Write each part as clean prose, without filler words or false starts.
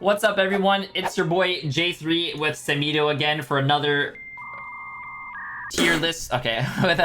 What's up, everyone? It's your boy J3 with Samito again for another tier list. Okay, with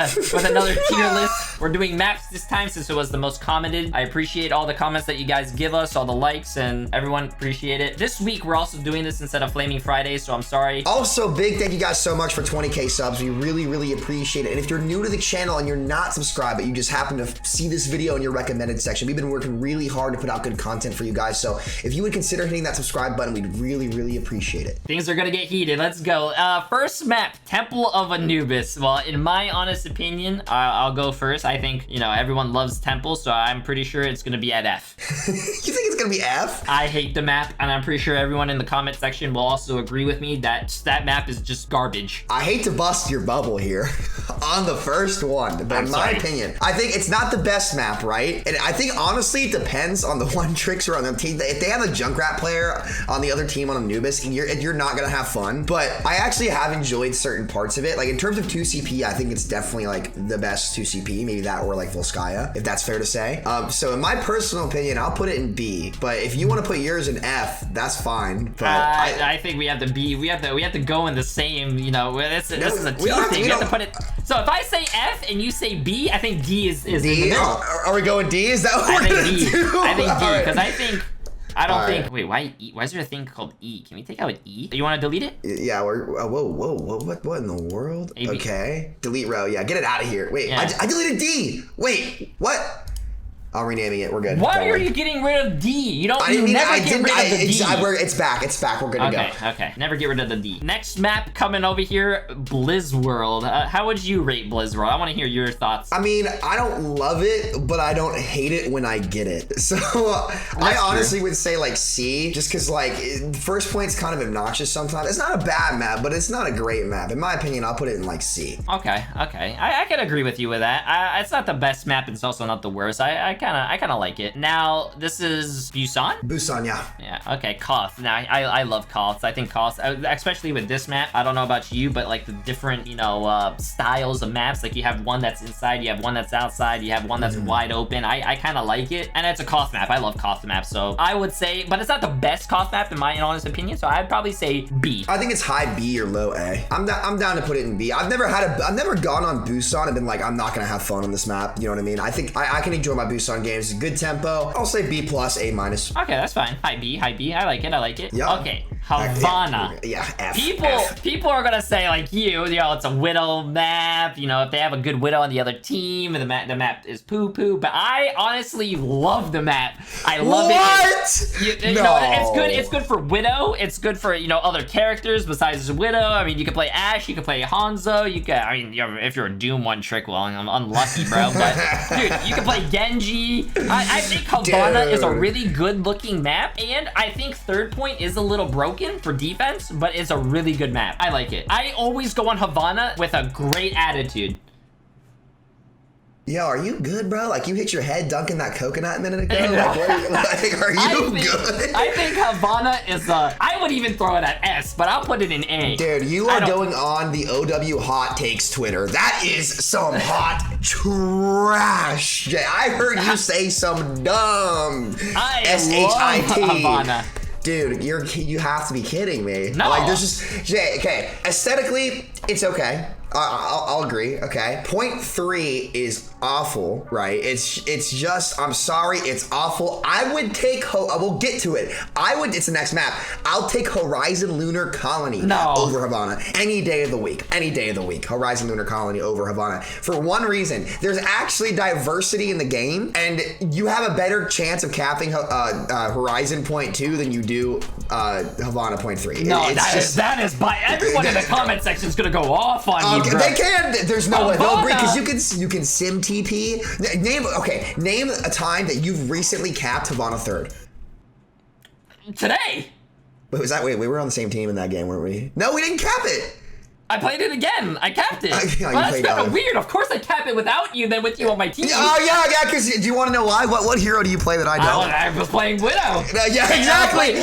another tier list. We're doing maps this time since it was the most commented. I appreciate all the comments that you guys give us, all the likes, and everyone appreciate it. This week we're also doing this instead of Flaming Friday, so I'm sorry. Also, big thank you guys so much for 20k subs. We really appreciate it. And if you're new to the channel and you're not subscribed, but you just happen to see this video in your recommended section, we've been working really hard to put out good content for you guys. So if you would consider hitting that subscribe button, we'd really appreciate it. Things are gonna get heated. Let's go. First map, Temple of Anubis. Well, in my honest opinion, I'll go first. I think, you know, everyone loves Temple, so I'm pretty sure it's gonna be at F. You think it's gonna be F? I hate the map, and I'm pretty sure everyone in the comment section will also agree with me that that map is just garbage. I hate to bust your bubble here on the first one, but in my opinion, I think it's not the best map, right? And I think honestly, it depends on the one tricks or on the team. If they have a Junkrat player on the other team on Anubis, you're not gonna have fun. But I actually have enjoyed certain parts of it. Like in terms of 2CP, I think it's definitely like the best 2CP, maybe that or like Volskaya, if that's fair to say. So in my personal opinion, I'll put it in B. But if you want to put yours in F, that's fine. But I think we have to B. We have to go in the same. You know, this is a team thing. We have to put it. So if I say F and you say B, I think D is D? In the middle. Are we going D? Is that what we're gonna do? I think D because I don't think. Wait, why E? Why is there a thing called E? Can we take out E? You want to delete it? Yeah. Whoa! What in the world? AB. Okay. Delete row. Yeah. Get it out of here. Wait. Yeah. I deleted D. Wait. What? I'm renaming it. We're good. Why are you getting rid of D? You don't. You never get rid of the D. It's back. It's back. We're good to go. Okay. Never get rid of the D. Next map coming over here, Blizz World. How would you rate Blizz World? I want to hear your thoughts. I mean, I don't love it, but I don't hate it when I get it. So I honestly would say like C, just because like first point's kind of obnoxious sometimes. It's not a bad map, but it's not a great map. In my opinion, I'll put it in like C. Okay. I can agree with you with that. It's not the best map. It's also not the worst. I kind of like it. Now, this is Busan? Busan, yeah. Yeah, okay, Koth. Now, I love Koth. I think Koth, especially with this map, I don't know about you, but like the different, you know, styles of maps, like you have one that's inside, you have one that's outside, you have one that's wide open. I kind of like it. And it's a Koth map. I love Koth map. So I would say, but it's not the best Koth map in my honest opinion. So I'd probably say B. I think it's high B or low A. I'm down to put it in B. I've never gone on Busan and been like, I'm not going to have fun on this map. You know what I mean? I think I can enjoy my Busan games. Good tempo. I'll say B plus, A minus. Okay, that's fine. High B. I like it. Yeah. Okay, Havana. Yeah, F. People are gonna say like you know, it's a Widow map. You know, if they have a good Widow on the other team, the map is poo. But I honestly love the map. I love it. You know, it's good for Widow. It's good for, you know, other characters besides Widow. I mean, you can play Ashe. You can play Hanzo. You can. I mean, if you're a Doom one trick, well, I'm unlucky, bro. But dude, you can play Genji. I think Havana is a really good looking map, and I think third point is a little broken for defense, but it's a really good map. I like it. I always go on Havana with a great attitude. Yo, are you good, bro? Like, you hit your head dunking that coconut a minute ago? Are you good? I think Havana is I would even throw it at S, but I'll put it in A. Dude, you are going on the OW Hot Takes Twitter. That is some hot trash. Jay, I heard you say some dumb S-H-I-T. Havana. Dude, you have to be kidding me. No. Like, there's just, Jay, okay, aesthetically, it's okay. I'll agree, okay? Point 3 is awful, right? It's just, I'm sorry, it's awful. I would take, we'll get to it. It's the next map. I'll take Horizon Lunar Colony over Havana any day of the week. Any day of the week. Horizon Lunar Colony over Havana. For one reason, there's actually diversity in the game, and you have a better chance of capping Horizon Point 2 than you do Havana Point 3. No, that is by everyone in the comment section is gonna go off on you. They can. There's no way. They'll agree because you can sim TP. Name a time that you've recently capped Havana third. Today. Wait, we were on the same team in that game, weren't we? No, we didn't cap it. I played it again. I capped it. Yeah, Well, that's kind of weird. Of course I cap it without you than with you on my team. Oh, yeah, because do you want to know why? What hero do you play that I don't? I was playing Widow. Yeah, exactly.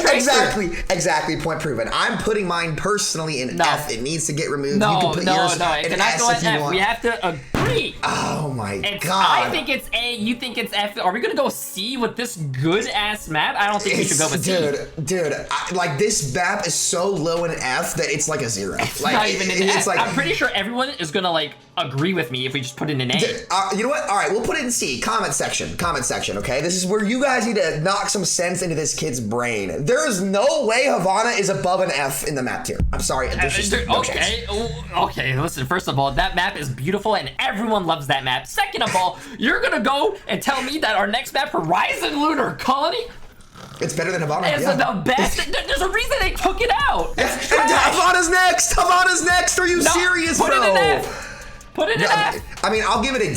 Point proven. I'm putting mine personally in F. It needs to get removed. No, you can put yours it in cannot S go if in you F. want. We have to agree. Oh my god. I think it's A, you think it's F. Are we gonna go C with this good-ass map? I don't think we should go with C. Dude, like this map is so low in F that it's like a 0. It's like, not even in F. It's like, I'm pretty sure everyone is gonna like agree with me if we just put it in A. You know what? All right, we'll put it in C. Comment section, okay? This is where you guys need to knock some sense into this kid's brain. There is no way Havana is above an F in the map tier. I'm sorry. There's just no chance. Okay, listen, first of all, that map is beautiful and everyone loves that map. Second of all, you're gonna go and tell me that our next map, Horizon Lunar Colony, it's better than Havana. It's the best. There's a reason they took it out. And Havana's next. Are you serious, put bro? It in F. Put it in F. I mean, I'll give it a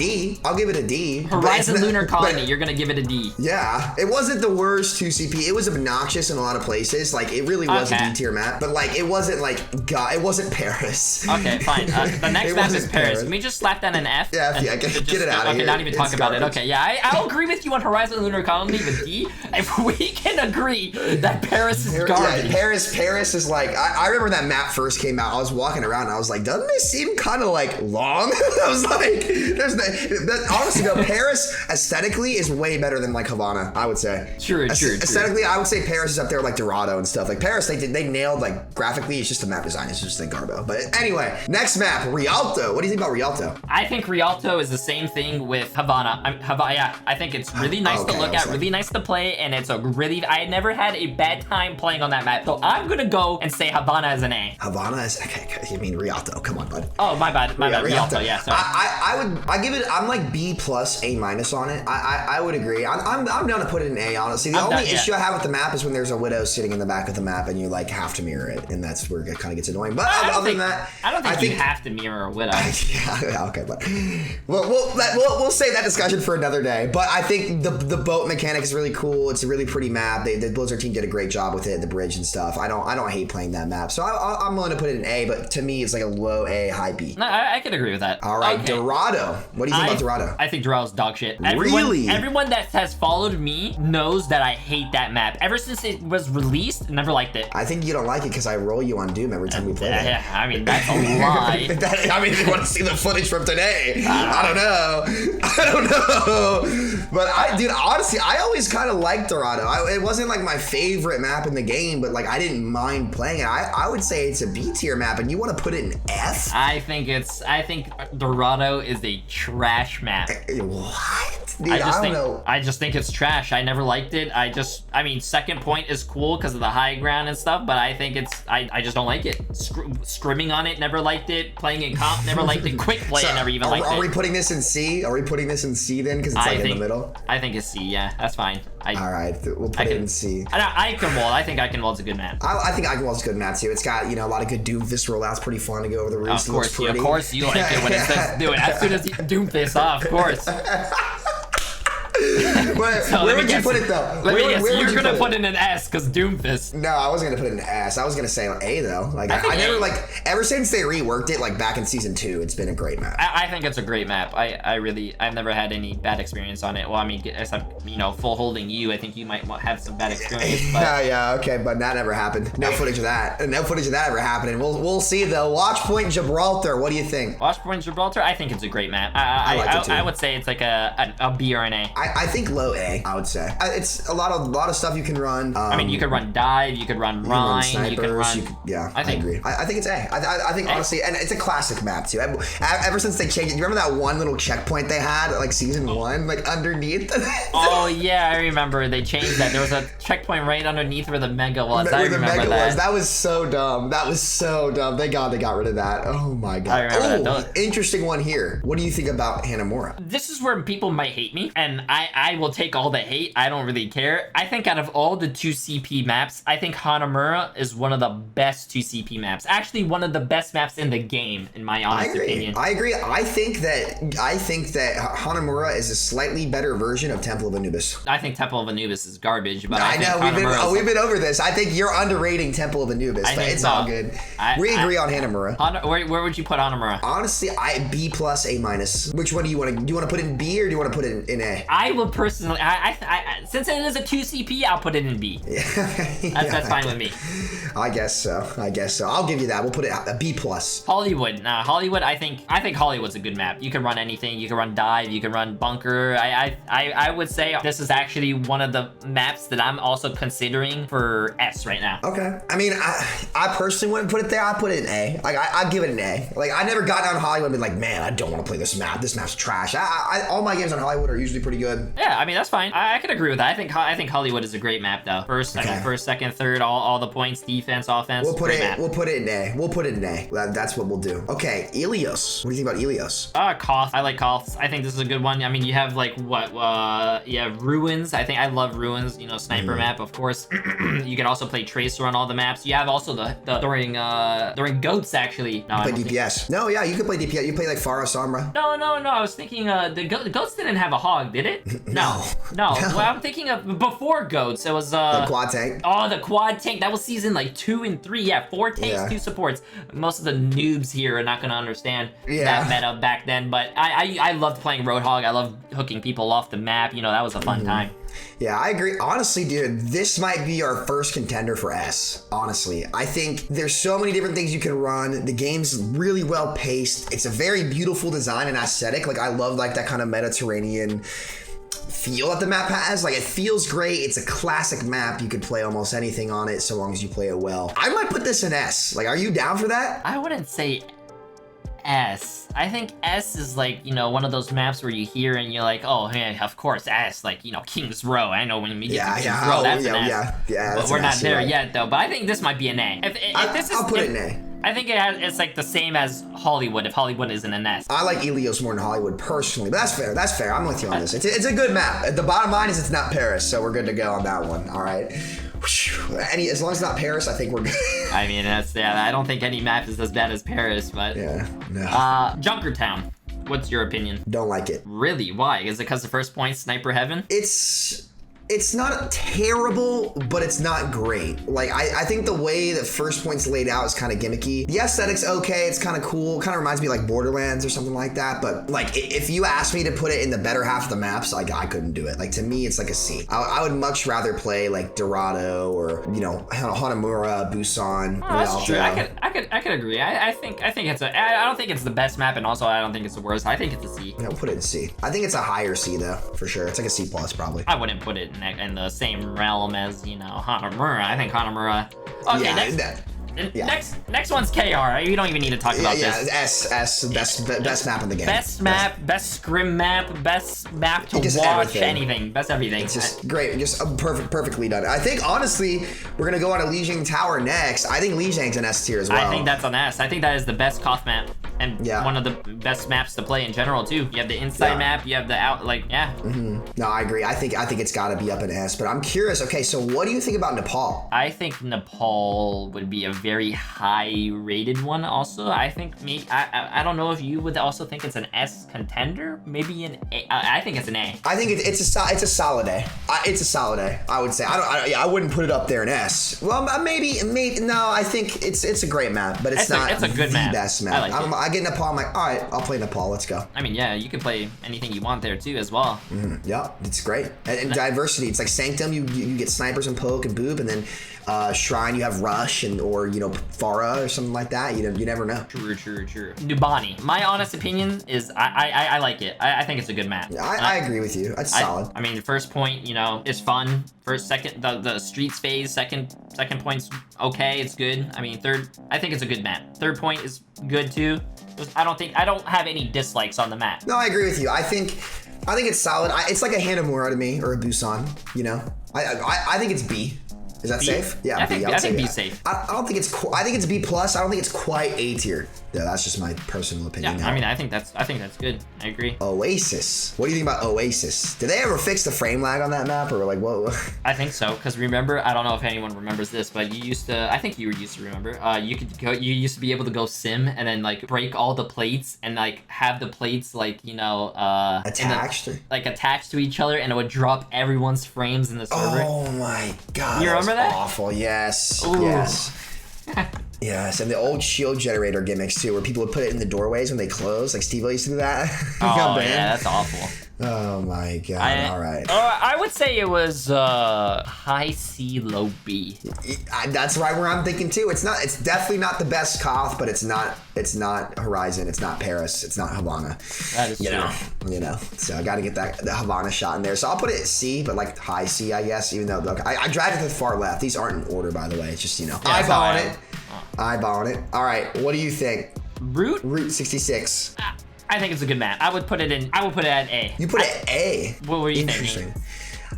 D. Horizon Lunar Colony, you're gonna give it a D. Yeah, it wasn't the worst 2CP. It was obnoxious in a lot of places. Like, it really was a D tier map. But, like, it wasn't, like, God, it wasn't Paris. Okay, fine. The next map is Paris. Can we just slap that in F? Yeah, get it out of here. Okay, not even talk about it. Okay, yeah, I'll agree with you on Horizon Lunar Colony with D. If we can agree that Paris is garbage. Yeah, Paris is like, I remember that map first came out. I was walking around and I was like, doesn't it seem kind of, like, long? I was like, honestly though, Paris aesthetically is way better than like Havana, I would say. True. Aesthetically, I would say Paris is up there with like Dorado and stuff. Like Paris, they nailed like graphically, it's just the map design, it's just like garbo. But anyway, next map, Rialto. What do you think about Rialto? I think Rialto is the same thing with Havana. I think it's really nice to look at, really nice to play, and it's I never had a bad time playing on that map. So I'm gonna go and say Havana is an A. Havana is, okay, you mean Rialto, come on, bud. Oh, my bad, Rialto, yeah, sorry. I give it, I'm like B plus A minus on it. I would agree. I'm down to put it in A, honestly. The only issue I have with the map is when there's a widow sitting in the back of the map and you like have to mirror it, and that's where it kind of gets annoying. But other than that, I don't think you have to mirror a widow. Yeah, okay, but we'll save that discussion for another day. But I think the boat mechanic is really cool. It's a really pretty map. The Blizzard team did a great job with it, the bridge and stuff. I don't hate playing that map, so I'm willing to put it in A. But to me, it's like a low A, high B. No, I can agree with that. All right, okay. Dorado. What do you think about Dorado? I think Dorado's dog shit. Really? Everyone that has followed me knows that I hate that map. Ever since it was released, never liked it. I think you don't like it because I roll you on Doom every time we play it. Yeah, I mean, that's a lie. I mean, you want to see the footage from today. I don't know. But dude, honestly, I always kind of liked Dorado. It wasn't like my favorite map in the game, but like I didn't mind playing it. I would say it's a B tier map, and you want to put it in F? I think Dorado is a trash map. What? Dude, I don't know. I just think it's trash. I never liked it. I mean, second point is cool because of the high ground and stuff, but I think I just don't like it. Scrimming on it, never liked it. Playing in comp, never liked it. Quick play, never even liked it. Are we putting this in C? Are we putting this in C then? Because it's like in the middle? I think it's C, yeah. That's fine. All right, we'll put it in C. Eichenwald. I think Eichenwald's a good map. I think Eichenwald's a good map too. It's got, a lot of good Doomfist rollouts. Pretty fun to go over the roofs. Of course you like it when it says do it. As soon as you Doomfist off, of course. Where would you put it though? You're gonna put it in an S because Doomfist. No, I wasn't gonna put it in an S. I was gonna say A though. Like I never ever since they reworked it, like back in season 2, it's been a great map. I think it's a great map. I've never had any bad experience on it. Well, I mean, except full holding you. I think you might have some bad experience. But... yeah, okay, but that never happened. No footage of that. No footage of that ever happening. We'll see though. Watch Point Gibraltar. What do you think? Watch Point Gibraltar. I think it's a great map. I would say it's like a B or an A. I think low A, I would say. It's a lot of stuff you can run. I mean, you could run dive, you could run Rhine, you could run... Yeah, I agree. I think it's A. I think honestly, and it's a classic map too. Ever since they changed it, you remember that one little checkpoint they had, like season 1, like underneath? Oh yeah, I remember they changed that. There was a checkpoint right underneath where the mega was. I remember that. That was so dumb. Thank God they got rid of that. Oh my God. I remember that. Interesting one here. What do you think about Hanamura? This is where people might hate me, and I I will take all the hate. I don't really care. I think out of all the 2CP maps, I think Hanamura is one of the best 2CP maps. Actually, one of the best maps in the game, in my honest opinion. I agree. I think that Hanamura is a slightly better version of Temple of Anubis. I think Temple of Anubis is garbage, but I know we've been over this. I think you're underrating Temple of Anubis, but it's all good. We agree on Hanamura. Where would you put Hanamura? Honestly, B+, A-. Which one do you want to? Do you want to put it in B or do you want to put it in A? I will personally. Since it is a 2CP, I'll put it in B. Yeah. That's fine with me. I guess so. I'll give you that. We'll put it a B+. Hollywood. Hollywood. I think Hollywood's a good map. You can run anything. You can run dive. You can run bunker. I would say this is actually one of the maps that I'm also considering for S right now. Okay. I mean, I personally wouldn't put it there. I put it in A. Like I'd give it an A. Like I never got on Hollywood and been like, man, I don't want to play this map. This map's trash. All my games on Hollywood are usually pretty good. Yeah, I mean that's fine. I could agree with that. I think Hollywood is a great map though. First, second, third, all the points, defense, offense. We'll put it in A. That's what we'll do. Okay, Ilios. What do you think about Ilios? Koth. I like Koth. I think this is a good one. I mean, you have like Ruins. I love Ruins. You know, sniper map, of course. You can also play Tracer on all the maps. You have also the during Goats actually. No, play DPS. No, yeah, you could play DPS. You play like Farah Sombra. No. I was thinking the Goats didn't have a hog, did it? No. Well, I'm thinking of before Goats. It was the quad tank. Oh, the quad tank. That was season like 2 and 3. Yeah, 4 tanks, 2 supports. Most of the noobs here are not gonna understand that meta back then. But I loved playing Roadhog. I loved hooking people off the map. You know, that was a fun time. Yeah, I agree. Honestly, dude, this might be our first contender for S. Honestly, I think there's so many different things you can run. The game's really well paced. It's a very beautiful design and aesthetic. Like I love like that kind of Mediterranean feel that the map has. Like it feels great. It's a classic map. You could play almost anything on it so long as you play it well. I might put this in S. Like, are you down for that? I wouldn't say S. I think S is like, you know, one of those maps where you hear and you're like, oh, yeah, of course, S, like, you know, King's Row. I know when we get to King's Row, that's an S. Yeah, but we're not there yet, though. But I think this might be an A. I'll put it in A. I think it's like the same as Hollywood, if Hollywood isn't an S. I like Ilios more than Hollywood personally, but that's fair. I'm with you on this. It's a good map. The bottom line is it's not Paris, so we're good to go on that one. All right. As long as it's not Paris, I think we're good. I mean, I don't think any map is as bad as Paris, but yeah, no. Junkertown. What's your opinion? Don't like it. Really? Why? Is it because the first point, Sniper Heaven? It's not terrible, but it's not great. Like, I think the way that First Point's laid out is kind of gimmicky. The aesthetic's okay, it's kind of cool. Kind of reminds me of like Borderlands or something like that. But like, if you asked me to put it in the better half of the maps, like I couldn't do it. Like to me, it's like a C. I would much rather play like Dorado or, you know, Hanamura, Busan. Oh, that's true. I could agree. I think it's I don't think it's the best map, and also I don't think it's the worst. I think it's a C. Yeah, put it in C. I think it's a higher C though, for sure. It's like a C+ probably. I wouldn't put it in the same realm as, you know, Hanamura. I think Hanamura. Okay, next one's KR. You don't even need to talk about this. S, best map in the game. Best map, best scrim map, best map to watch, anything. Best everything. It's just great, just perfectly done. I think honestly, we're gonna go on a Lijiang Tower next. I think Lijiang's an S tier as well. I think that's an S. I think that is the best Koth map and one of the best maps to play in general too. You have the inside map, you have the out, like No, I agree. I think it's got to be up in S. But I'm curious. Okay, so what do you think about Nepal? I think Nepal would be a very high rated one. Also, I think I don't know if you would also think it's an S contender. Maybe an A. I think it's an A. I think it's a solid A. It's a solid A. I would say. I wouldn't put it up there in S. Well, maybe. No, I think it's a great map, but it's not. It's a good map. Best map. I get Nepal. I'm like, all right, I'll play Nepal. Let's go. I mean, yeah, you can play anything you want there too, as well. Yeah, it's great. And diversity. It's like Sanctum. You get snipers and poke and boob, and then Shrine you have Rush or you know Farah or something like that. You never know. True. Nubani. My honest opinion is I like it. I think it's a good map. I agree with you. It's solid. I mean, the first point, you know, is fun. Second, the streets phase. Second point's okay. It's good. I mean, third, I think it's a good map. Third point is good too. I don't have any dislikes on the map. No, I agree with you. I think it's solid. It's like a Hanamura to me or a Busan. You know, I think it's B. Is that safe? Yeah, I think B's safe. I don't think it's. I think it's B plus. I don't think it's quite A tier. Yeah, that's just my personal opinion. Yeah, I mean, I think that's good. I agree. Oasis. What do you think about Oasis? Did they ever fix the frame lag on that map, or like what? I think so, because remember, I don't know if anyone remembers this, but you used to. I think you used to remember. You could go. You used to be able to go sim and then like break all the plates and like have the plates like attached, attached to each other, and it would drop everyone's frames in the server. Oh my god! You remember that? Awful. Yes. Ooh. Yes. Yes, and the old shield generator gimmicks too, where people would put it in the doorways when they close. Like Steve used to do that. Oh yeah, that's awful. Oh my god! All right. I would say it was high C, low B. That's right where I'm thinking too. It's not. It's definitely not the best Koth, but it's not. It's not Horizon. It's not Paris. It's not Havana. That is true. You know. So I got to get the Havana shot in there. So I'll put it at C, but like high C, I guess. Even though look, I dragged it to the far left. These aren't in order, by the way. It's just eyeballing it. Eyeballing it. All right. What do you think? Route 66. I think it's a good map. I would put it at A. You put it at A. What were you Interesting. thinking?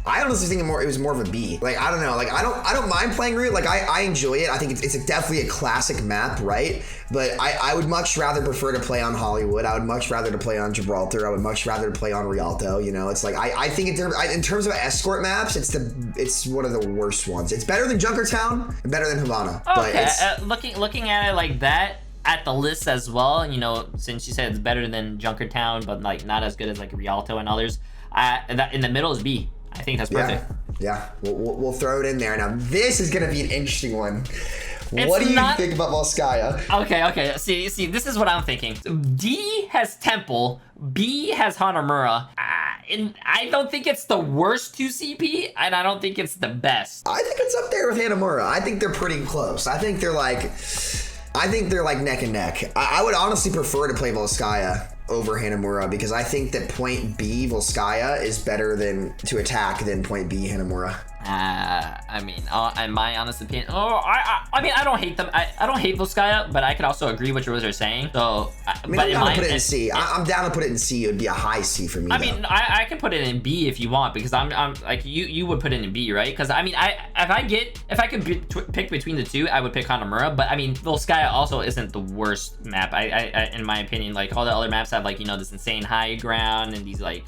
I honestly think it was more of a B. Like I don't know. Like I don't mind playing Route. Like I enjoy it. I think it's definitely a classic map, right? But I would much rather prefer to play on Hollywood. I would much rather to play on Gibraltar. I would much rather to play on Rialto. You know, it's like I think in terms of escort maps, it's one of the worst ones. It's better than Junkertown and better than Havana. Okay, but looking at it like that. At the list as well, you know, since you said it's better than Junkertown, but like not as good as like Rialto and others. In the middle is B. I think that's perfect. Yeah. We'll throw it in there. Now this is gonna be an interesting one. What do you think about Volskaya? Okay. See, this is what I'm thinking. D has Temple, B has Hanamura. And I don't think it's the worst 2CP, and I don't think it's the best. I think it's up there with Hanamura. I think they're pretty close. I think they're like neck and neck. I would honestly prefer to play Volskaya over Hanamura because I think that point B Volskaya is better to attack than point B Hanamura. I mean, in my honest opinion, I mean, I don't hate them. I don't hate Volskaya, but I could also agree with what you're saying. So, I'm down to put it in C. I'm down to put it in C. It would be a high C for me. I mean, I can put it in B if you want because I'm like you would put it in B, right? Because I mean, if I could pick between the two, I would pick Hanamura. But I mean, Volskaya also isn't the worst map. I in my opinion, like all the other maps have like this insane high ground and these like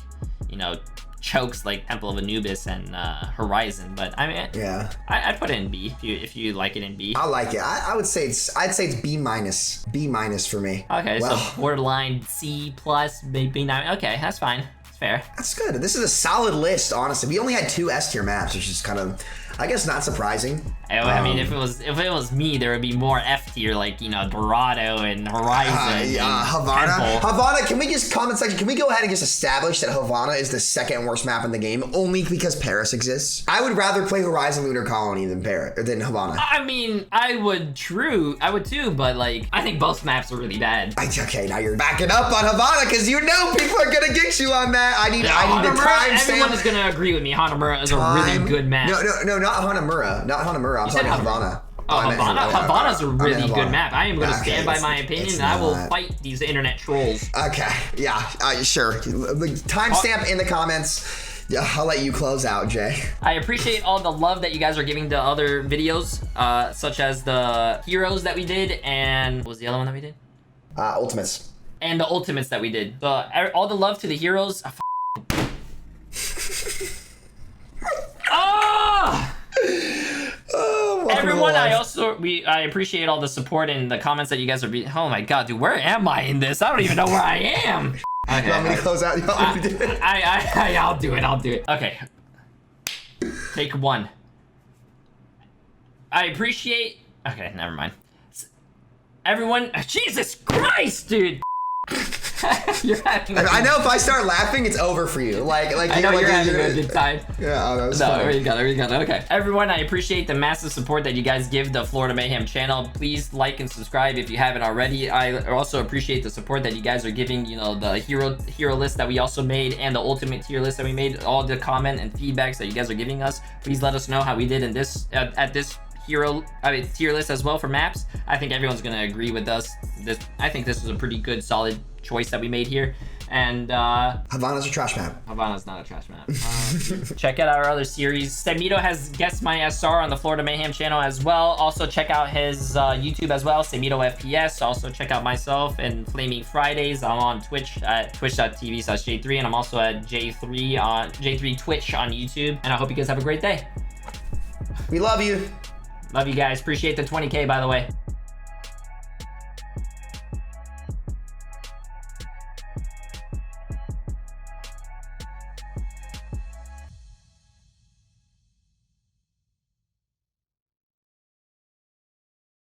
chokes like Temple of Anubis and Horizon, but I mean, yeah, I'd put it in B if you like it in B. I like it. I would say I'd say it's B minus for me. Okay, well, so borderline C plus, maybe B9. Okay, that's fine. It's fair. That's good. This is a solid list, honestly. We only had 2 S tier maps, which is kind of, I guess, not surprising. I mean, if it was me, there would be more F tier, like Dorado and Horizon. Havana. Temple. Havana. Can we just comment section? Can we go ahead and just establish that Havana is the second worst map in the game, only because Paris exists? I would rather play Horizon Lunar Colony than Havana. I mean, I would too, but like, I think both maps are really bad. Okay, now you're backing up on Havana because people are gonna get you on that. I need the timestamp. Everyone is gonna agree with me. Hanamura is a really good map. No, not Hanamura. Not Hanamura. I'm talking Havana. Havana's a really good map. I am going to stand by my opinion, and I will fight these internet trolls. Okay, yeah, sure. Timestamp in the comments. I'll let you close out, Jay. I appreciate all the love that you guys are giving to other videos, such as the heroes that we did, and what was the other one that we did? Ultimates. And the ultimates that we did. All the love to the heroes. Everyone, I appreciate all the support and the comments that you guys are oh my god, dude, where am I in this? I don't even know where I am. Okay, you want me to close out? You want me to do it? I'll do it. Okay. Take 1. I appreciate... Okay, never mind. Everyone... Jesus Christ, dude! I know if I start laughing, it's over for you. I know you're having a good time. Yeah, that was fun. There you go. Okay. Everyone, I appreciate the massive support that you guys give the Florida Mayhem channel. Please like and subscribe if you haven't already. I also appreciate the support that you guys are giving, the hero list that we also made and the ultimate tier list that we made. All the comment and feedbacks that you guys are giving us. Please let us know how we did in this at this tier list as well for maps. I think everyone's gonna agree with us. I think this was a pretty good, solid choice that we made here. And Havana's a trash map. Havana's not a trash map. Check out our other series. Samito has guest my SR on the Florida Mayhem channel as well. Also check out his YouTube as well, Samito FPS. Also check out myself and Flaming Fridays. I'm on Twitch at twitch.tv/J3, and I'm also at J3 on J3 Twitch on YouTube. And I hope you guys have a great day. We love you. Love you guys. Appreciate the 20K, by the way.